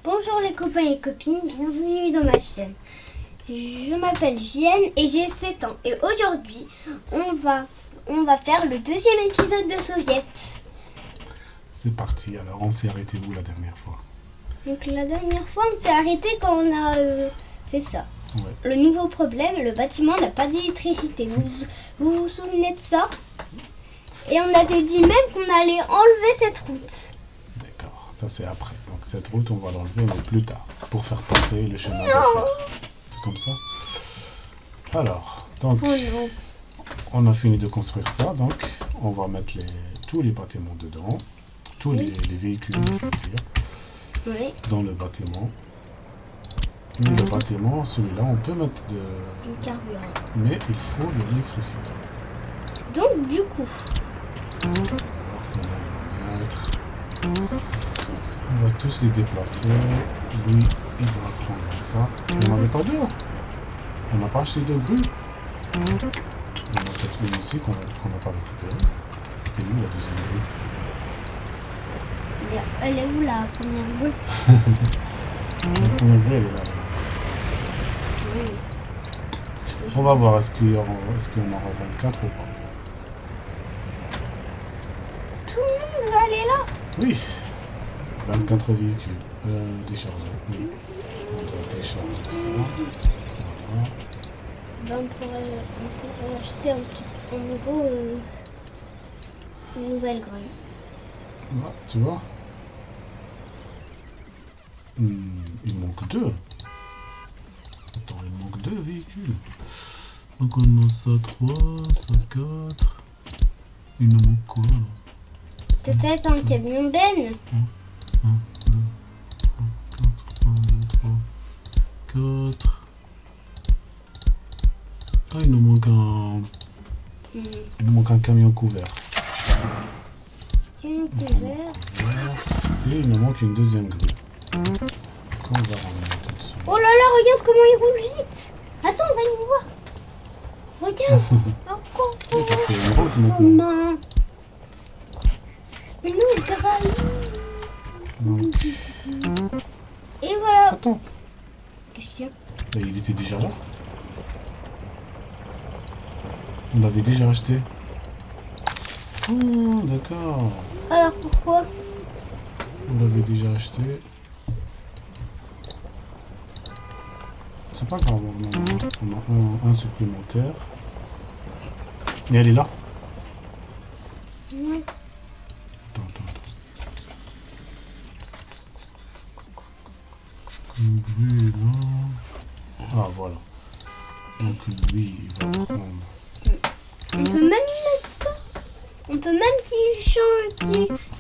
Bonjour les copains et copines, bienvenue dans ma chaîne. Je m'appelle Jeanne et j'ai 7 ans. Et aujourd'hui, on va faire le deuxième épisode de Soviet. C'est parti, alors on s'est arrêté où la dernière fois? Donc la dernière fois, on s'est arrêté quand on a fait ça. Ouais. Le nouveau problème, le bâtiment n'a pas d'électricité. Vous souvenez de ça? Et on avait dit même qu'on allait enlever cette route. D'accord, ça c'est après. Donc cette route, on va l'enlever mais plus tard, pour faire passer le chemin de fer. C'est comme ça. Alors, donc, Oh non. on a fini de construire ça, donc on va mettre tous les bâtiments dedans, tous les véhicules, je veux dire, Oui. dans le bâtiment. Mais le bâtiment, celui-là, on peut mettre Du carburant. mais il faut de l'électricité. Donc du coup, C'est ce qu'on va voir comment on va mettre. On va tous les déplacer. Lui, il doit prendre ça. On n'avait pas deux. On n'a pas acheté de grue. On a peut-être une ici qu'on n'a pas récupérée. Et nous, la deuxième grue. elle est où la première grue? La première grue, elle est là. Oui. On va voir est-ce qu'il y aura 24 ou pas. Tout le monde va aller là. Oui. 24 véhicules déchargés. Oui. On doit décharger ça. Voilà. Ben, on pourrait acheter une nouvelle grue. Là, tu vois. Il manque deux. Attends, il manque deux véhicules. Donc on a ça 3, ça 4. Il nous manque quoi là? Peut-être un camion ben. 1, 2, 3, 4. Ah, il nous manque un camion couvert. Camion couvert. Et il nous manque une deuxième grue. Qu'on va remettre tout de suite. Oh là là, regarde comment il roule vite. Attends, on va y voir. Regarde. Oui, parce qu'il y a une route maintenant. Maman. Une autre graille. Donc, Et voilà. attends, Qu'est-ce qu'il y a? bah, il était déjà là. On l'avait déjà acheté. Oh, d'accord. Alors pourquoi? On l'avait déjà acheté. C'est pas grave, on a un supplémentaire. Mais elle est là. Oui. Attends. Une grue là. Ah, voilà. Donc lui, il va prendre. On peut même mettre ça. On peut même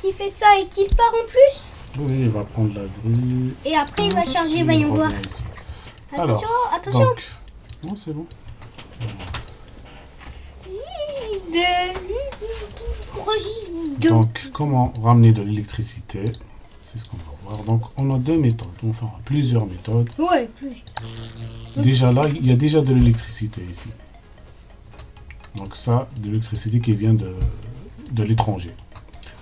qu'il fait ça et qu'il part en plus. Oui, il va prendre la grue. Et après il va charger, et voyons il voir. revient ici. Attention, Alors, attention. donc, non, c'est bon. Donc, comment ramener de l'électricité? C'est ce qu'on va voir. Donc, on a deux méthodes. Enfin, plusieurs méthodes. Ouais, plus. Déjà là, il y a déjà de l'électricité ici. Donc ça, de l'électricité qui vient de l'étranger.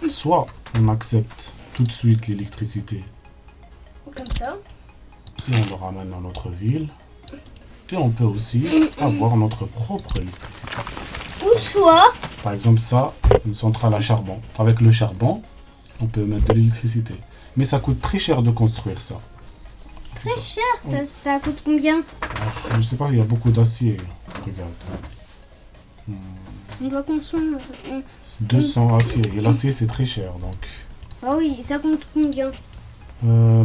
Soit on accepte tout de suite l'électricité Comme ça. et on le ramène dans notre ville. Et on peut aussi avoir notre propre électricité. Ou soit. Par exemple ça, une centrale à charbon. Avec le charbon, on peut mettre de l'électricité. Mais ça coûte très cher de construire ça. Très cher, ça coûte combien? Je sais pas, il y a beaucoup d'acier. Regarde. On doit consommer. 200 acier. Et l'acier, c'est très cher. Donc, Ah oui, ça coûte combien?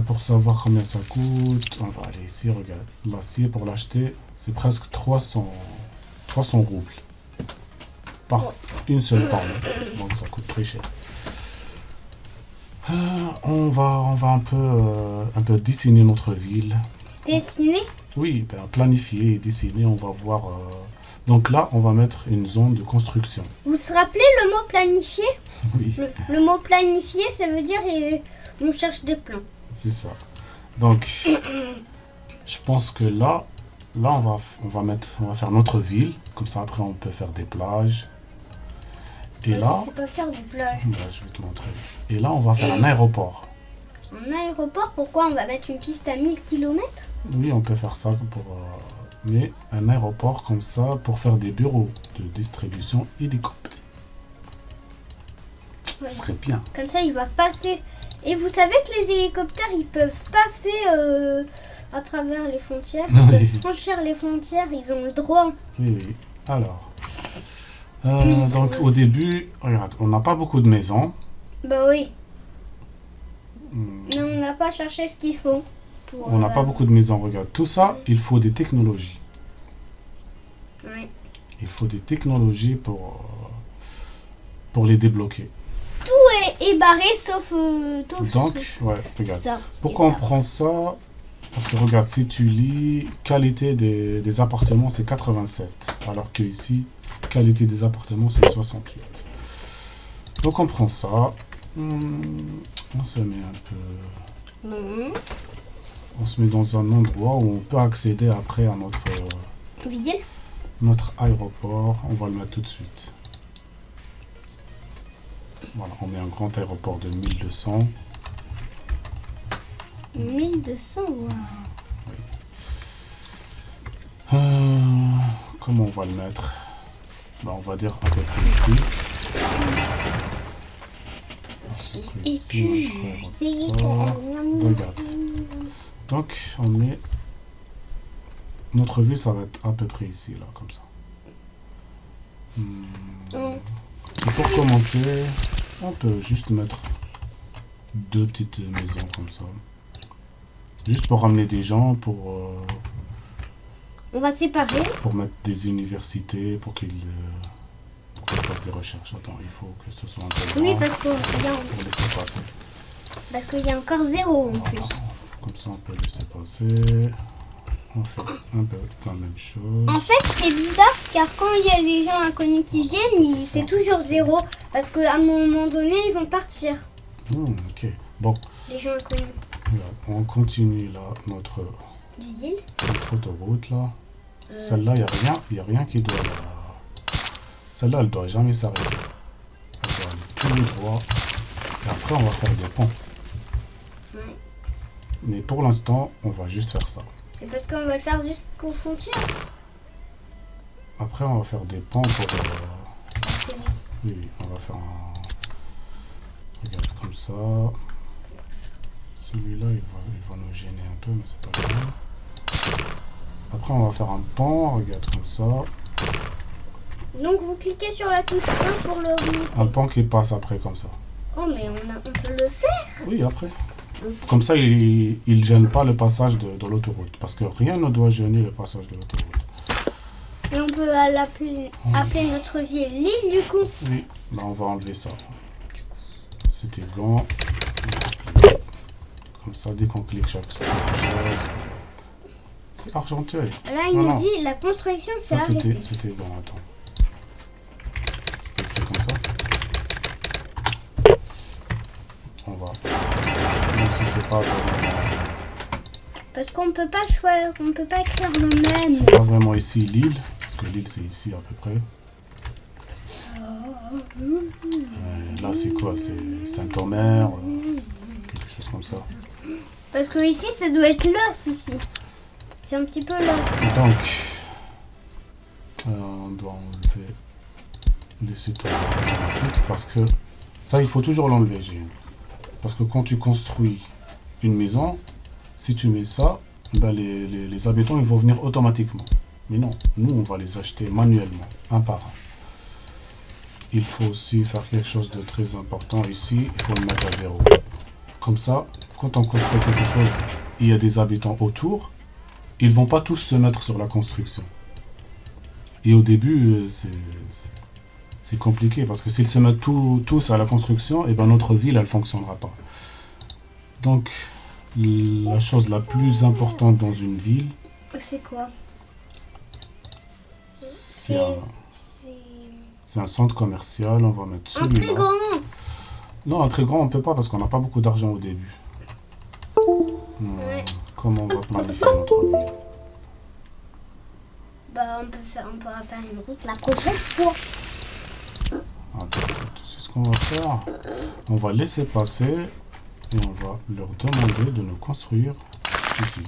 pour savoir combien ça coûte, on va aller ici, regarde. L'acier, pour l'acheter, c'est presque 300 roubles. Par une seule tonne. Donc, ça coûte très cher. On va un peu dessiner notre ville. Dessiner? Oui, ben, planifier et dessiner, on va voir. Donc là, on va mettre une zone de construction. Vous vous rappelez le mot planifier? Oui, Le mot planifier, ça veut dire on cherche des plans. c'est ça. Donc, je pense que là, on va faire notre ville. Comme ça, après, on peut faire des plages. Et là, Je sais pas faire du plage. bah, je vais te montrer. Et là, on va faire un aéroport. En aéroport, pourquoi on va mettre une piste à 1000 km? Oui, on peut faire ça pour... mais un aéroport comme ça pour faire des bureaux de distribution hélicoptère. Ouais. Ce serait bien. Comme ça, il va passer. Et vous savez que les hélicoptères, ils peuvent passer à travers les frontières. Ils Oui. peuvent franchir les frontières, ils ont le droit. Oui, oui. Alors, donc au début, regarde, on n'a pas beaucoup de maisons. Bah oui, Hmm, mais on n'a pas cherché ce qu'il faut. Pour, On n'a pas beaucoup de maisons. Regarde, tout ça, il faut des technologies. Ouais. Il faut des technologies pour les débloquer. Tout est barré sauf tout. Donc, ouais, regarde. Ça. Pourquoi et on ça. prend ça? Parce que regarde, si tu lis qualité des appartements, c'est 87. Alors que ici, qualité des appartements, c'est 68. Donc on prend ça. On se met un peu... Non. On se met dans un endroit où on peut accéder après à notre aéroport. On va le mettre tout de suite. Voilà, on met un grand aéroport de 1200. 1200, waouh. Comment on va le mettre? On va dire à peu près ici. Et puis, Regarde. Donc, on met... Notre ville, ça va être à peu près ici, là, comme ça. Et pour commencer, on peut juste mettre 2 petites maisons comme ça. Juste pour ramener des gens, pour on va séparer. mettre des universités, pour qu'ils fassent des recherches. Attends, il faut que ce soit un peu Oui, grand parce pour laisser passer. qu'il y a encore 0 en plus. Voilà. Comme ça, on peut laisser passer. On fait un peu la même chose. En fait, c'est bizarre car quand il y a des gens inconnus qui viennent, c'est toujours 0 parce qu'à un moment donné, ils vont partir. Ok. Bon, Les gens inconnus. regarde, on continue là notre Ville. autoroute là. Celle-là, il n'y a rien qui doit... Celle-là, elle doit jamais s'arrêter. Elle doit aller tout droit. Et après, on va faire des ponts. Ouais. Mais pour l'instant, on va juste faire ça. C'est parce qu'on va le faire jusqu'aux frontières. Après, on va faire des ponts pour... Oui, on va faire un... Regarde, comme ça. Celui-là, il va nous gêner un peu, mais c'est pas grave. Après, on va faire un pont, regarde, comme ça. Donc, vous cliquez sur la touche 1 pour le remonter. Un pont qui passe après, comme ça. Oh, mais on peut le faire. Oui, après. Comme ça, il ne gêne pas le passage de l'autoroute. Parce que rien ne doit gêner le passage de l'autoroute. Et on peut appeler notre ville l'île, du coup. Oui, là, on va enlever ça. C'était gant. Comme ça, dès qu'on clique chaque chose. C'est Argenteuil. Là, il Non, nous non. dit la construction s'est Ça, arrêtée. c'était bon, attends. C'était écrit comme ça. On va... Même si c'est pas vraiment... Parce qu'on peut pas choisir, on peut pas écrire le même. C'est pas vraiment ici l'île. Parce que l'île, c'est ici à peu près. Là, c'est quoi? C'est Saint-Omer. Quelque chose comme ça. Parce que ici, ça doit être l'os ici. C'est un petit peu l'os. Donc, on doit enlever laisser tourner automatique parce que ça, il faut toujours l'enlever, G. Parce que quand tu construis une maison, si tu mets ça, ben les habitants ils vont venir automatiquement. Mais non, nous on va les acheter manuellement, un par un. Il faut aussi faire quelque chose de très important ici, il faut le mettre à 0. Comme ça, quand on construit quelque chose, il y a des habitants autour, ils vont pas tous se mettre sur la construction. Et au début, c'est compliqué parce que s'ils se mettent tous à la construction, et ben notre ville elle fonctionnera pas. Donc la chose la plus importante dans une ville, C'est quoi? c'est un centre commercial. On va mettre Un très celui-là. grand. Non, un très grand on peut pas parce qu'on n'a pas beaucoup d'argent au début. Ouais. Comment on va planifier notre ville? Bah, on pourra faire une route la prochaine fois. Attends, c'est ce qu'on va faire. On va laisser passer Et on va leur demander de nous construire ici.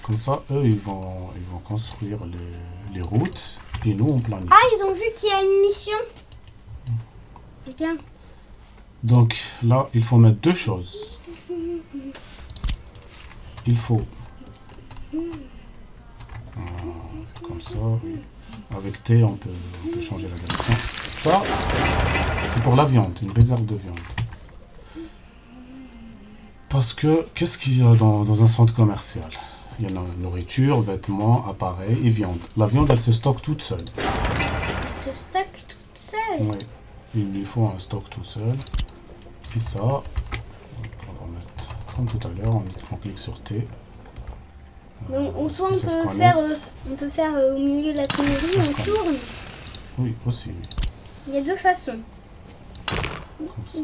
Comme ça, eux, ils vont construire les routes et nous, on planifie. Ah, ils ont vu qu'il y a une mission. Bien. Donc là, il faut mettre deux choses. Il faut comme ça. Avec T, on peut changer la direction. Ça, c'est pour la viande, une réserve de viande. Parce que, qu'est-ce qu'il y a dans un centre commercial? Il y a nourriture, vêtements, appareils et viande. La viande, elle se stocke toute seule. Elle se stocke toute seule. Oui, il lui faut un stock tout seul. Et ça, on va mettre comme tout à l'heure, on clique sur T. Mais on peut faire au milieu de la tonnerie, on tourne. Oui, aussi. Il y a deux façons. Comme ça.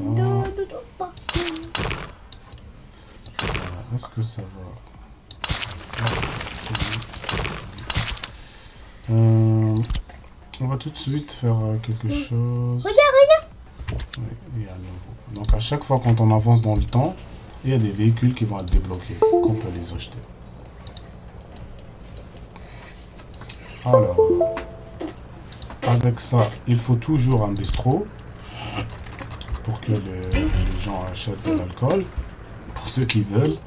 Est-ce que ça va? On va tout de suite faire quelque chose. Regarde. Oui, et à nouveau. Donc à chaque fois quand on avance dans le temps, il y a des véhicules qui vont être débloqués, qu'on peut les acheter. Alors, avec ça, il faut toujours un bistrot pour que les gens achètent de l'alcool. Pour ceux qui veulent,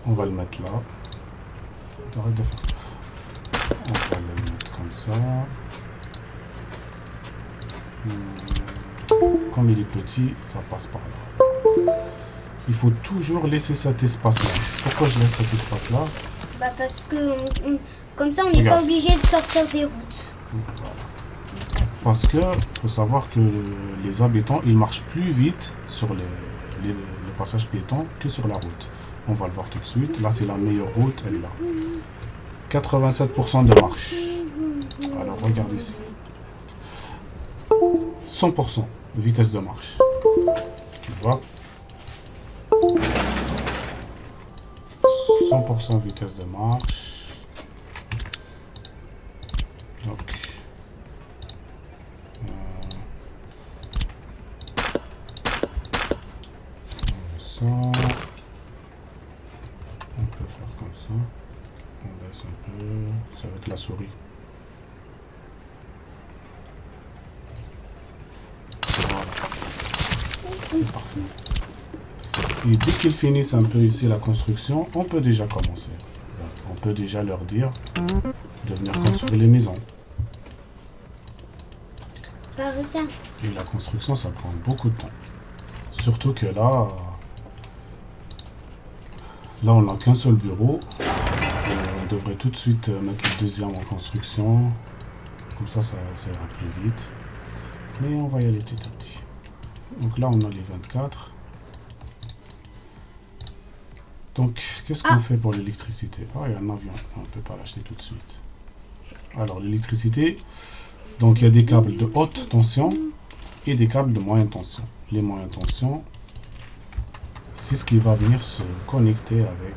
on va le mettre là. Arrête de faire ça. On va le mettre comme ça. Comme il est petit, ça passe par là. Il faut toujours laisser cet espace-là. Pourquoi je laisse cet espace-là? Bah parce que comme ça, on n'est pas obligé de sortir des routes. Parce que faut savoir que les habitants, ils marchent plus vite sur les passages piétons que sur la route. On va le voir tout de suite. Là, c'est la meilleure route, elle est là. 87% de marche. Alors, regarde ici. 100% de vitesse de marche. Tu vois? 100% vitesse de marche. Donc, ça. On peut faire comme ça. On baisse un peu. C'est avec la souris. Voilà. C'est parfait. Et dès qu'ils finissent un peu ici la construction, on peut déjà commencer. On peut déjà leur dire de venir construire les maisons. Et la construction, ça prend beaucoup de temps. Surtout que là on n'a qu'un seul bureau. On devrait tout de suite mettre le deuxième en construction. Comme ça ira plus vite. Mais on va y aller petit à petit. Donc là, on a les 24. Donc, qu'est-ce qu'on fait pour l'électricité? Ah, il y a un avion. On ne peut pas l'acheter tout de suite. Alors, l'électricité, donc il y a des câbles de haute tension et des câbles de moyenne tension. Les moyennes tensions, c'est ce qui va venir se connecter avec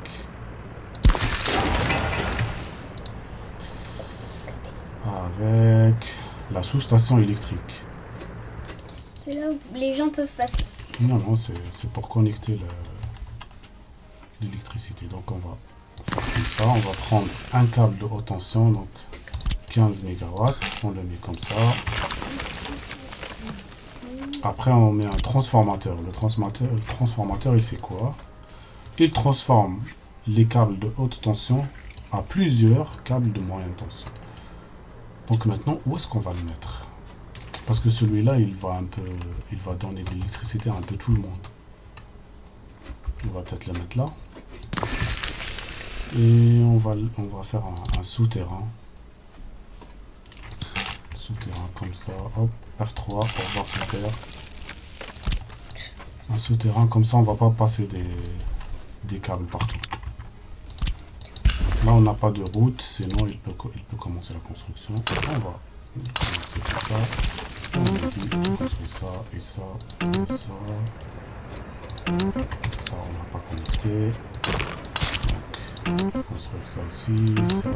la sous-station électrique. C'est là où les gens peuvent passer. Non, c'est pour connecter l'électricité. Donc on va faire comme ça. On va prendre un câble de haute tension, donc 15 MW. On le met comme ça. Après, on met un transformateur. Le transformateur, il fait quoi? Il transforme les câbles de haute tension à plusieurs câbles de moyenne tension. Donc maintenant, où est-ce qu'on va le mettre? Parce que celui-là, il va donner de l'électricité à un peu tout le monde. On va peut-être le mettre là. Et on va faire un souterrain. Souterrain comme ça. Hop, F3 pour voir sur terre. Un souterrain comme ça, on va pas passer des câbles partout. Là, on n'a pas de route, sinon il peut commencer la construction. On va commencer comme ça. On dit construire ça et ça et ça. Ça, on n'a pas connecté. Donc, construire ça aussi, ça.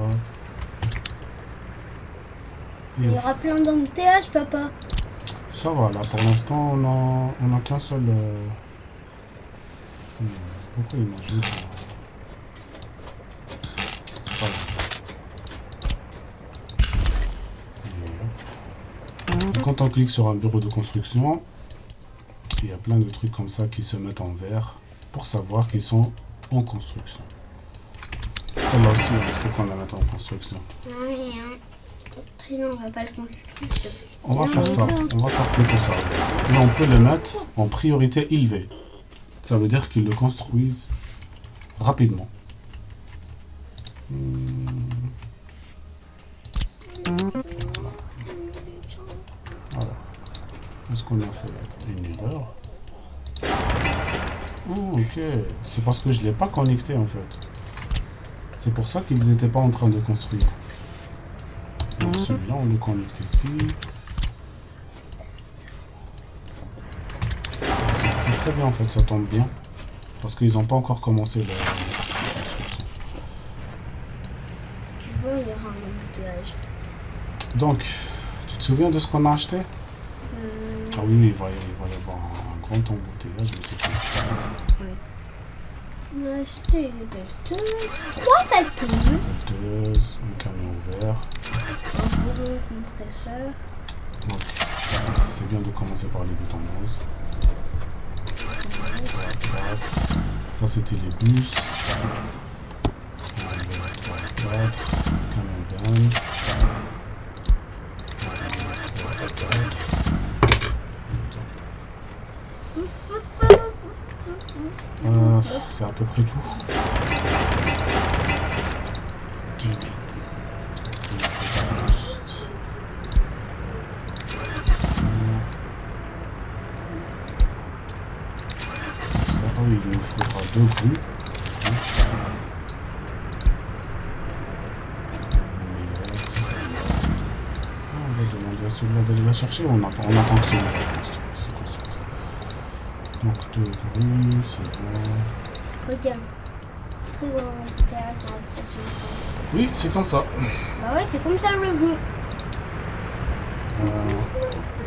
Il y aura plein d'embouteillages, papa. Ça va, là pour l'instant on a qu'un seul Pourquoi il m'ajoute? C'est pas grave. Et quand on clique sur un bureau de construction, il y a plein de trucs comme ça qui se mettent en vert pour savoir qu'ils sont en construction. Celle-là aussi, il faut qu'on la mette en construction. Rien. Sinon, on va pas le construire. On va faire ça. On va faire plutôt ça. Et on peut le mettre en priorité élevée. Ça veut dire qu'ils le construisent rapidement. Voilà. Est-ce qu'on a fait une erreur? Oh, ok. C'est parce que je ne l'ai pas connecté en fait. C'est pour ça qu'ils n'étaient pas en train de construire. Donc celui-là, on le connecte ici. C'est très bien en fait, ça tombe bien. Parce qu'ils n'ont pas encore commencé la construction. Tu vois, il y aura un embouteillage. Donc, tu te souviens de ce qu'on a acheté? Ah oui, il va y avoir un grand embouteillage, mais c'est pas ça. On a acheté deux, 3 palpeuses, Un camion vert. un gros compresseur. Donc, c'est bien de commencer par les bétons roses. Ça, c'était les bus. 1, 2, 3, 4. Camion van. 1, 2, 3, 4. C'est à peu près tout. Il nous faudra 2 grues. On va demander à celui-là d'aller la chercher. On attend que celui-là se construise. Donc 2 grues, c'est bon. Regarde. Très grand embouteillage dans la station d'essence. Oui, c'est comme ça. Bah ouais, c'est comme ça le jeu.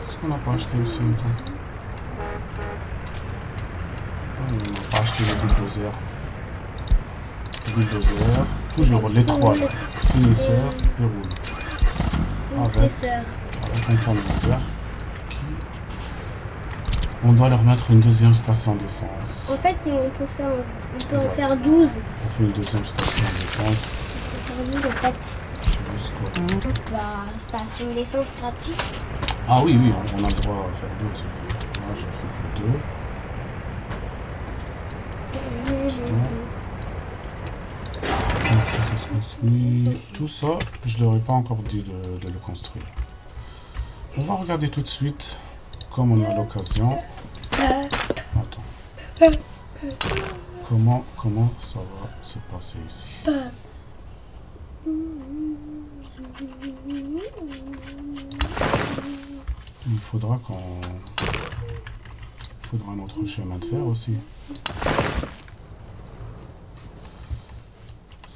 Qu'est-ce qu'on n'a pas acheté aussi maintenant? On n'a pas acheté le bulldozer. Bulldozer, toujours les 3 là. Finisseur et roule. Compresseur. Avec un camion vert. On doit leur mettre une deuxième station d'essence. En fait, on peut en faire 12. On fait une deuxième station d'essence. On peut en fait. La station d'essence gratuite. Ah oui, oui, on a le droit à faire 2. Là, je fais que 2. Donc ça se construit. Tout ça, je leur ai pas encore dit de le construire. On va regarder tout de suite, comme on a l'occasion. Attends. Comment ça va se passer ici? Il faudra notre chemin de fer aussi.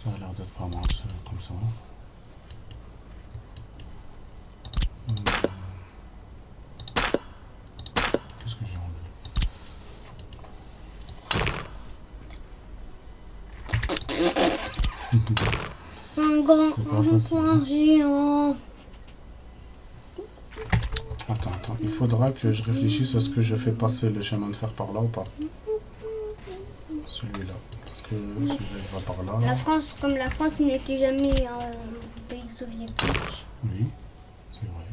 Ça a l'air d'être pas mal, comme ça. Qu'est-ce que j'ai enlevé? Un grand géant. Attends, il faudra que je réfléchisse à ce que je fais passer le chemin de fer par là ou pas. Celui-là. Parce que celui-là il va par là. Comme la France n'était jamais un pays soviétique. Oui, c'est vrai.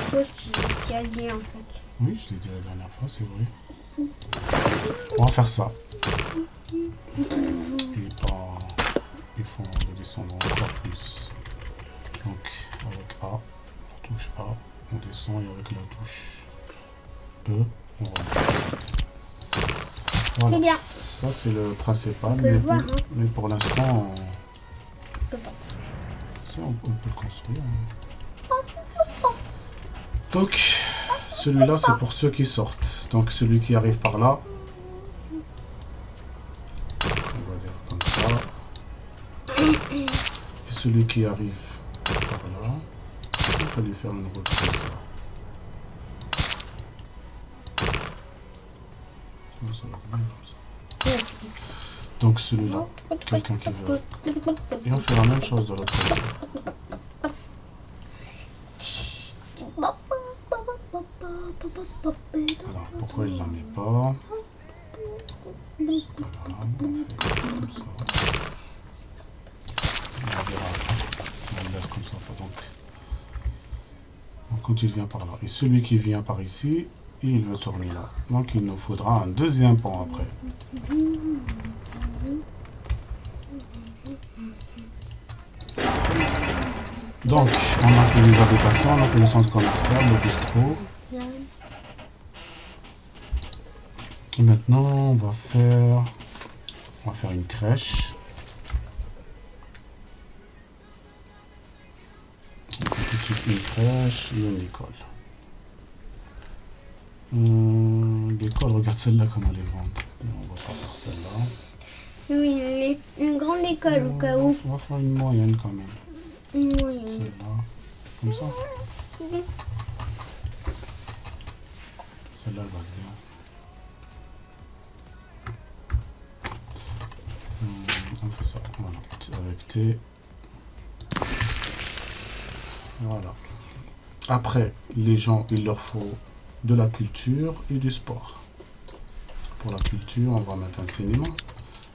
Toi qui as dit en fait. Oui, je l'ai dit la dernière fois, c'est vrai. On va faire ça. Il faut le descendre encore plus. Donc, avec A, la touche A, on descend et avec la touche E, on remonte. Voilà. C'est bien. Ça, c'est le principal. On peut le voir, hein. Mais pour l'instant, On peut pas. on peut le construire. Donc, celui-là, c'est pour ceux qui sortent. Donc, celui qui arrive par là, on va dire comme ça. Et celui qui arrive par là, on peut lui faire une route comme ça. Non, ça va bien comme ça. Donc celui-là, quelqu'un qui veut. Et on fait la même chose de l'autre côté. Alors pourquoi il ne la met pas? C'est pas grave, on fait comme ça. On verra si on le laisse comme ça. Donc quand il vient par là. Et celui qui vient par ici, il veut tourner là. Donc il nous faudra un deuxième pont après. Donc on a fait les habitations, on a fait le centre commercial, le bistrot. Et maintenant on va faire une crèche. On fait tout de suite une crèche et une école. L'école, regarde celle-là comme elle est grande. Non, on va pas faire celle-là. Oui, une grande école au cas où. On va faire une moyenne quand même. Une moyenne. Celle-là, comme ça. Celle-là, elle va bien. On fait ça, voilà, avec T. Voilà. Après, les gens, il leur faut de la culture et du sport. Pour la culture, on va mettre un cinéma.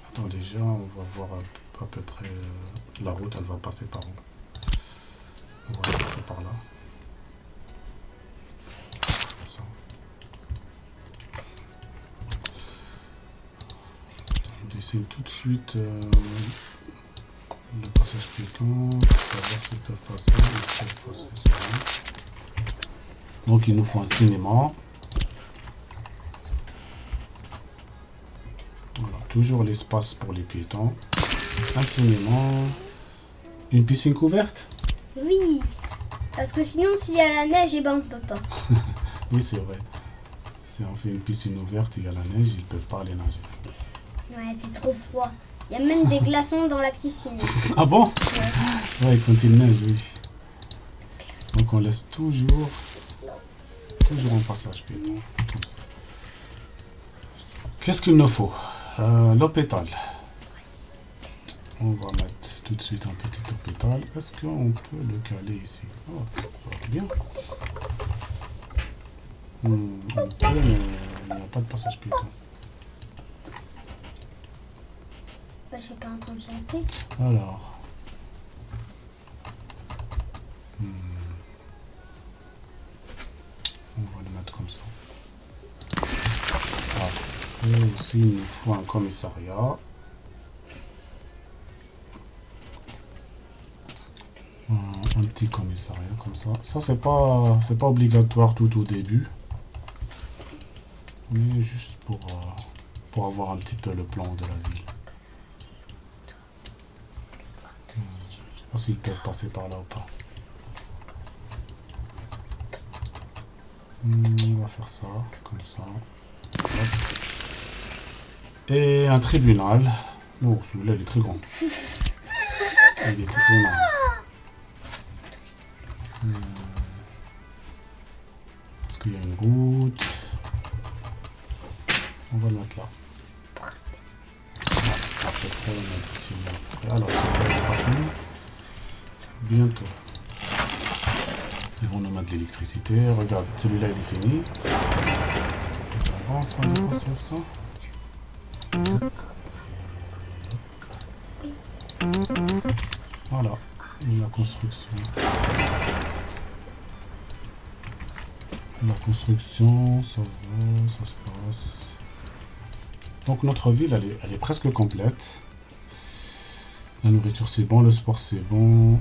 Attends, déjà, on va voir à peu près la route, elle va passer par où? On va passer par là. Comme ça. On dessine tout de suite le passage piéton pour savoir s'ils peuvent passer. Donc il nous faut un cinéma. Voilà, toujours l'espace pour les piétons. Un cinéma. Une piscine couverte? Oui, parce que sinon s'il y a la neige, eh ben on peut pas. Oui, c'est vrai. Si on fait une piscine ouverte, il y a la neige, ils peuvent pas aller nager. Ouais, c'est trop froid. Il y a même des glaçons dans la piscine. Ah bon? Ouais. Ouais, quand il neige, oui. Donc on laisse toujours un passage piéton. Comme ça. Qu'est-ce qu'il nous faut? L'hôpital. On va mettre tout de suite un petit hôpital. Est-ce qu'on peut le caler ici? Oh, ça va bien. On peut, mais il n'y a pas de passage piéton. Bah, je suis pas en train de chanter. Alors. On va le mettre comme ça. Après aussi, il nous faut un commissariat. Un petit commissariat comme ça. Ça, c'est pas obligatoire tout au début. Mais juste pour avoir un petit peu le plan de la ville. Je sais pas s'ils peuvent passer par là ou pas. On va faire ça, comme ça. Hop. Et un tribunal. Oh, celui-là, il est très grand. Il est énorme. Est-ce qu'il y a une route? On va le mettre là. À peu près, on va mettre ici. Alors, celui-là, il est pas fini. Bientôt. Ils vont nous mettre de l'électricité. Regarde, celui-là, il est fini. On va en train de construire ça. Voilà, la construction. La construction, ça va, ça se passe. Donc notre ville, elle est presque complète. La nourriture, c'est bon, le sport, c'est bon.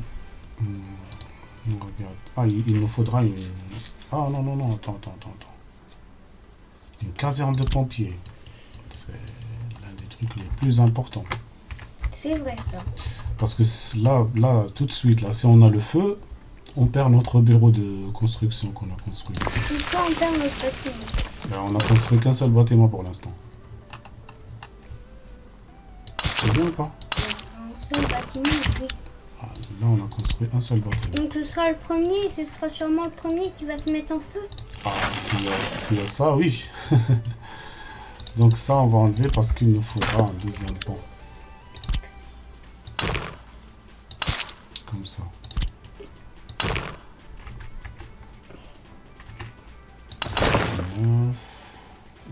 On regarde. Ah, il nous faudra une... Ah, non, attends. Une caserne de pompiers. C'est l'un des trucs les plus importants. C'est vrai ça. Parce que là, tout de suite, là, si on a le feu, on perd notre bureau de construction qu'on a construit. Pourquoi on perd notre bâtiment? Ben, on a construit qu'un seul bâtiment pour l'instant. C'est bien ou pas? Un seul bâtiment, oui. Ah, là, on a construit un seul bâtiment. Donc ce sera le premier, ce sera sûrement le premier qui va se mettre en feu. Ah, s'il y a ça, oui. Donc ça, on va enlever parce qu'il nous faudra un deuxième pont. Comme ça.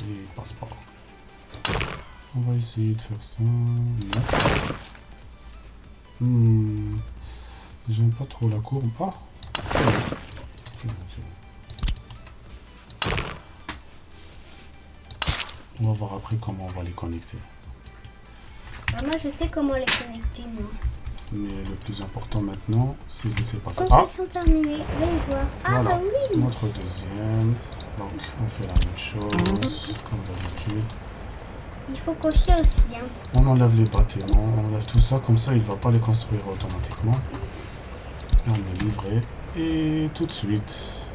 Et il passe pas. On va essayer de faire ça. J'aime pas trop la courbe. Ah, c'est bon, c'est bon. On va voir après comment on va les connecter. Moi, je sais comment les connecter, moi. Mais le plus important maintenant, c'est de laisser passer. Ah, Construction terminée. Allez voir. Ah, voilà. bah oui. Notre deuxième. Donc, on fait la même chose, comme d'habitude. Il faut cocher aussi. Hein. On enlève les bâtiments, on enlève tout ça, comme ça il ne va pas les construire automatiquement. Et on est livré. Et tout de suite,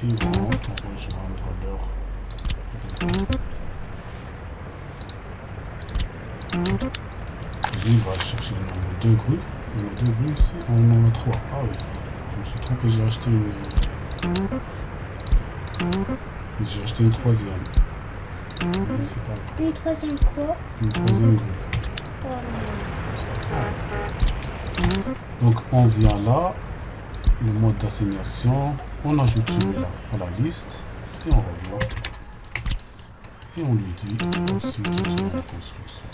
ils vont rejoindre leur... Lui, il va chercher deux grues. On a deux grues ici. On en a trois. Ah oui, je me suis trompé, j'ai acheté une... J'ai acheté une troisième. Mais c'est pas grave. Une troisième quoi? Une troisième grue. Oh, Donc on vient là, le mode d'assignation, on ajoute celui-là à la liste et on revient. Et on lui dit aussi tout sur la construction.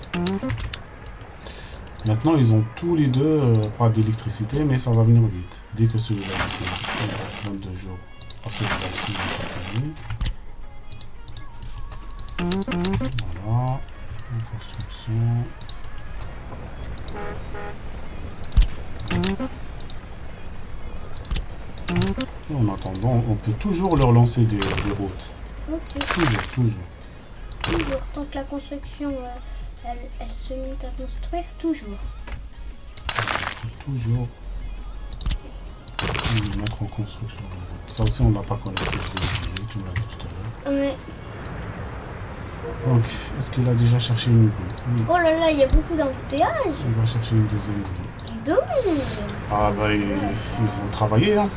Maintenant ils ont tous les deux pas d'électricité, mais ça va venir vite. Dès que celui-là il reste 22 jours. Parce que celui-là voilà, la construction. Et en attendant, on peut toujours leur lancer des routes. ok. Toujours. Tant que la construction, elle se met à construire, toujours. Toujours. Les mettre en construction. Ça aussi, on n'a pas connecté. Je l'ai oublié, tu me l'as dit tout à l'heure. Ouais. Donc, est-ce qu'il a déjà cherché une grue? Oui. Oh là là, il y a beaucoup d'embouteillages. Il va chercher une deuxième grue. Dis donc. Ah bah, ils vont travailler, hein.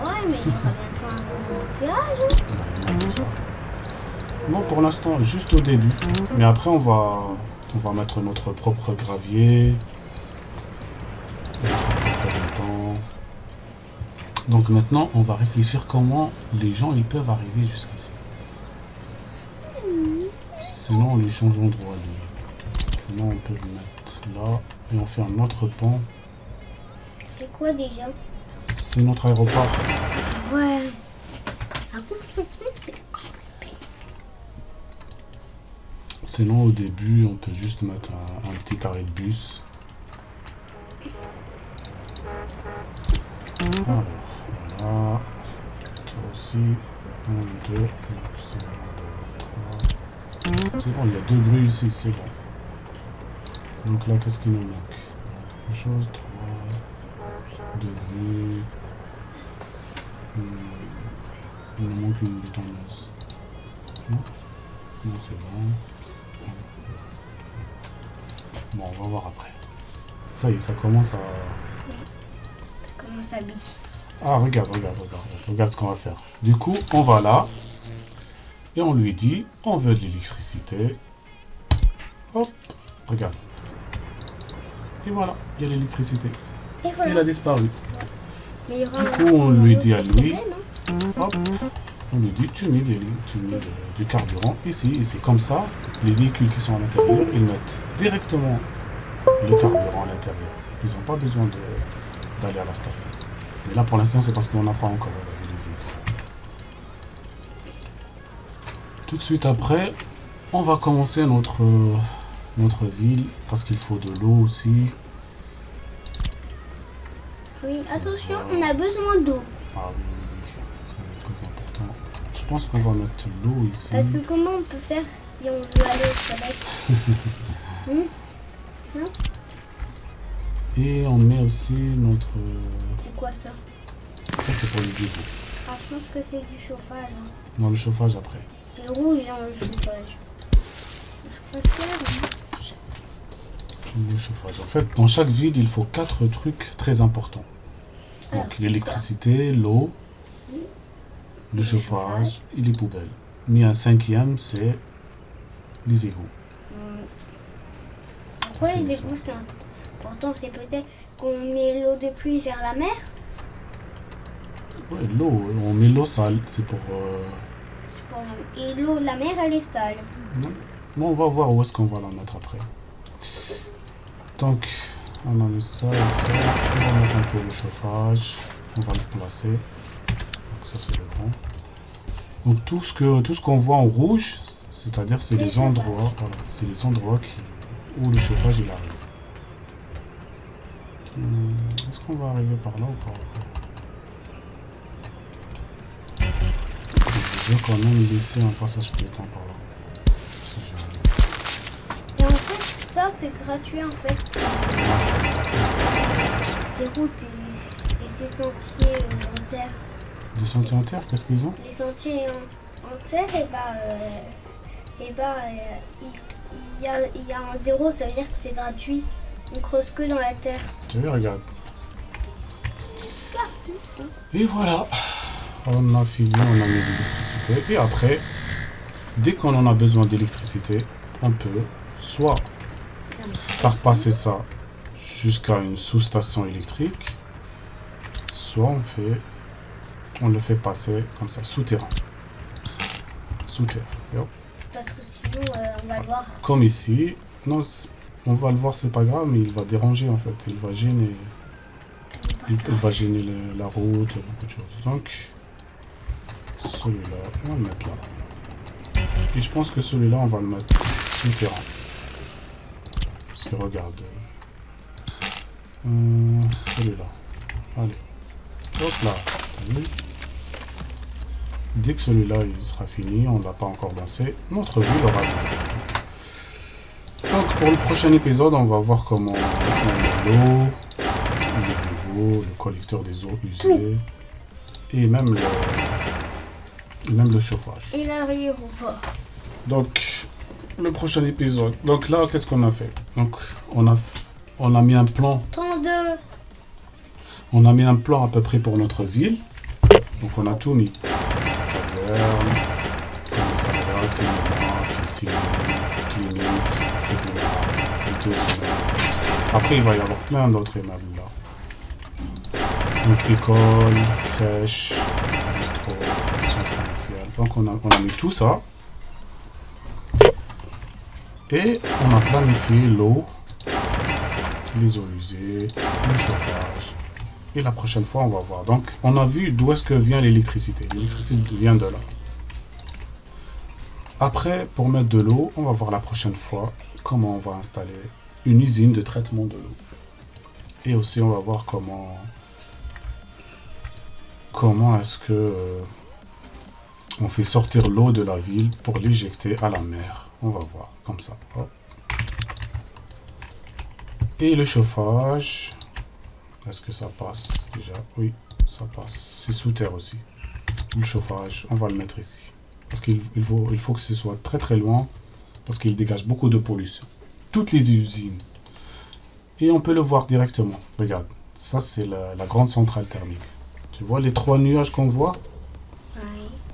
Ouais, mais il y aura bientôt un embouteillage. Bon, pour l'instant, juste au début. Mais après, on va mettre notre propre gravier. Notre propre béton. Donc maintenant, on va réfléchir comment les gens ils peuvent arriver jusqu'ici. Sinon, on les change d'endroit. Sinon, on peut le mettre là. Et on fait un autre pont. C'est quoi déjà? C'est notre aéroport. Ouais. Sinon, au début, on peut juste mettre un petit arrêt de bus. Alors, voilà. Toi aussi. 1, 2, 3. C'est bon, il y a deux grues ici, c'est bon. Donc là, qu'est-ce qu'il nous manque? Quelque chose, 3, 2 grues. Il nous manque une bétonneuse. Non? Non, c'est bon. Bon, on va voir après. Ça y est, ça commence à... Ça commence à bisser. Ah, regarde ce qu'on va faire. Du coup, on va là. Et on lui dit, on veut de l'électricité. Hop, regarde. Et voilà, il y a l'électricité. Et voilà. Il a disparu. Mais il y aura Du coup, on lui dit à lui, problème, hein. hop, on lui dit, tu mets du carburant ici, et c'est comme ça, les véhicules qui sont à l'intérieur, ils mettent directement le carburant à l'intérieur. Ils n'ont pas besoin d'aller à la station. Mais là, pour l'instant, c'est parce qu'on n'a pas encore les véhicules. Tout de suite après, on va commencer notre ville, parce qu'il faut de l'eau aussi. Oui, attention, on a besoin d'eau. Ah oui, c'est très important. Je pense qu'on va mettre l'eau ici. Parce que comment on peut faire si on veut aller aux toilettes? Et on met aussi notre... C'est quoi ça? Ça, c'est pour les égouts. Ah, je pense que c'est du chauffage. Hein. Non, le chauffage après. C'est rouge hein, le chauffage. Je préfère. Le chauffage. En fait, dans chaque ville, il faut 4 trucs très importants. Alors, Donc, c'est l'électricité, l'eau, le chauffage et les poubelles. Mais un cinquième, c'est les égouts. Pourquoi C'est les ça. égouts c'est important? C'est peut-être qu'on met l'eau de pluie vers la mer. Ouais, l'eau, on met l'eau sale, c'est pour... C'est pour et l'eau de la mer, elle est sale. non. Bon, on va voir où est-ce qu'on va la mettre après. Donc, on a mis ça et ça. On va mettre un peu le chauffage. On va le placer. Donc ça, c'est le grand. Donc, tout ce qu'on voit en rouge, c'est-à-dire c'est C'est les le chauffage. endroits, voilà, c'est les endroits où le chauffage il arrive. Est-ce qu'on va arriver par là ou pas? Je vais quand même laisser un passage piéton par là. Si Et en fait, ça c'est gratuit en fait. Ces routes et ces sentiers en terre. Des sentiers en terre, qu'est-ce qu'ils ont? Les sentiers en terre, il y a un zéro, ça veut dire que c'est gratuit. On creuse que dans la terre. Tu vois, regarde. Et voilà. On a fini, on a mis l'électricité. Et après, dès qu'on en a besoin d'électricité, on peut soit faire passer ça jusqu'à une sous-station électrique, soit on le fait passer comme ça, souterrain. Sous terre. Yo. Parce que sinon, on va le voir. Comme ici. Non, on va le voir, c'est pas grave, mais il va déranger en fait. Il va gêner. Il va gêner la route, beaucoup de choses. Donc, celui-là, on va le mettre là. Et je pense que celui-là, on va le mettre souterrain. Parce que regarde. Celui-là. Allez. Hop là. T'as vu? Dès que celui-là il sera fini, on ne l'a pas encore lancé, notre ville aura de l'électricité. Donc pour le prochain épisode, on va voir comment on met l'eau, les égouts, le collecteur des eaux usées et même le chauffage. Et l'aéroport. Donc le prochain épisode. Donc là, qu'est-ce qu'on a fait? Donc on a mis un plan. 32. On a mis un plan à peu près pour notre ville. Donc on a tout mis. Caserne, commissariat, cinéma, piscine, clinique, tribunal, et deux immeubles. Après il va y avoir plein d'autres immeubles là. Donc école, crèche, bistrot, centre commercial. Donc on a mis tout ça. Et on a planifié l'eau, les eaux usées, le chauffage. Et la prochaine fois, on va voir. Donc, on a vu d'où est-ce que vient l'électricité. L'électricité vient de là. Après, pour mettre de l'eau, on va voir la prochaine fois comment on va installer une usine de traitement de l'eau. Et aussi, on va voir comment est-ce que on fait sortir l'eau de la ville pour l'éjecter à la mer. On va voir, comme ça. Hop. Et le chauffage... Est-ce que ça passe déjà? Oui, ça passe. C'est sous terre aussi. Le chauffage, on va le mettre ici. Parce qu'il faut que ce soit très très loin. Parce qu'il dégage beaucoup de pollution. Toutes les usines. Et on peut le voir directement. Regarde, ça c'est la grande centrale thermique. Tu vois les 3 nuages qu'on voit? Oui.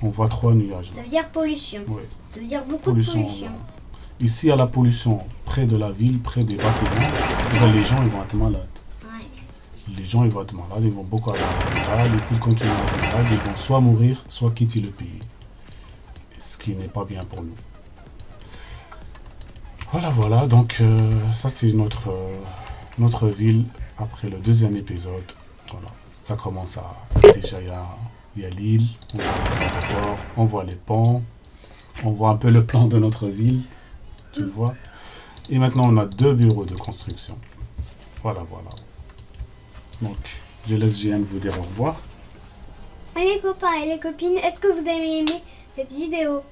On voit 3 nuages. Ça veut dire pollution. Oui. Ça veut dire beaucoup de pollution. Ici, il y a la pollution près de la ville, près des bâtiments. Et là, les gens ils vont être malades. Les gens ils vont être malades, ils vont beaucoup aller à l'hôpital, et s'ils continuent à être malades, ils vont soit mourir, soit quitter le pays. Ce qui n'est pas bien pour nous. Voilà, donc ça c'est notre ville après le deuxième épisode. Voilà, ça commence à... Déjà il y a l'île, on voit l'aéroport, on voit les ponts, on voit un peu le plan de notre ville, tu le vois. Et maintenant on a 2 bureaux de construction. Voilà. Donc, je laisse Jeanne vous dire au revoir. Et les copains et les copines, est-ce que vous avez aimé cette vidéo?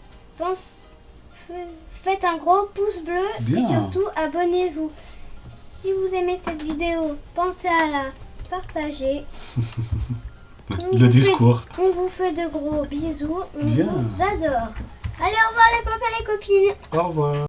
Faites un gros pouce bleu. Bien. Et surtout abonnez-vous. Si vous aimez cette vidéo, pensez à la partager. Le discours. On vous fait de gros bisous. On Bien. vous adore. Allez, au revoir les copains et les copines. Au revoir.